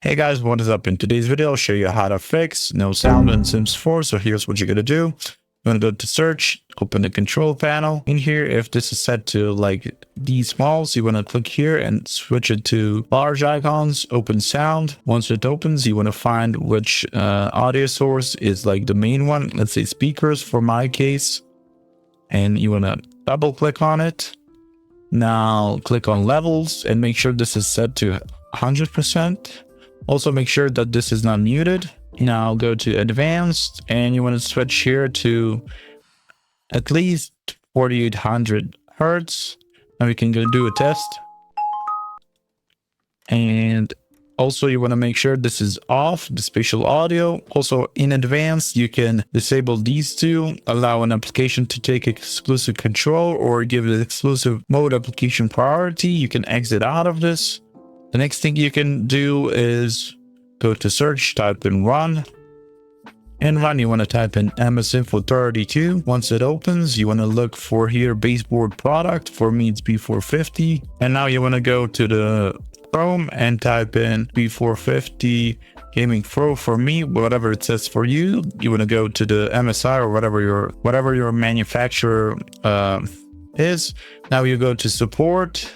Hey guys, what is up? In today's video, I'll show you how to fix no sound in Sims 4. So here's what you're gonna do. You're gonna go to search, open the control panel. In here, if this is set to like these walls, you wanna click here and switch it to large icons, open sound. Once it opens, you wanna find which audio source is like the main one. Let's say speakers for my case. And you wanna double click on it. Now click on levels and make sure this is set to 100%. Also make sure that this is not muted. Now go to advanced and you want to switch here to at least 4800 hertz. Now we can go do a test. And also you want to make sure this is off, the spatial audio. Also in advanced, you can disable these two, allow an application to take exclusive control or give it exclusive mode application priority. You can exit out of this. The next thing you can do is go to search, type in run. In run, you want to type in MSInfo32. Once it opens, you want to look for here baseboard product. For me, it's B450. And now you want to go to the Chrome and type in B450 Gaming Pro. For me, whatever it says for you, you want to go to the MSI or whatever your manufacturer is. Now you go to support.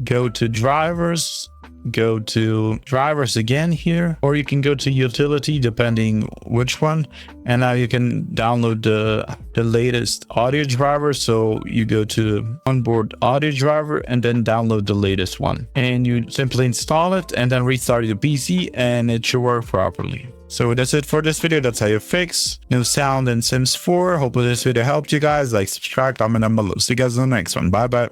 Go to drivers, go to drivers again here, or you can go to utility depending which one. And now you can download the latest audio driver. So you go to onboard audio driver and then download the latest one. And you simply install it and then restart your PC and it should work properly. So that's it for this video. That's how you fix no sound in Sims 4. Hopefully this video helped you guys. Like, subscribe, comment down below. See you guys in the next one. Bye bye.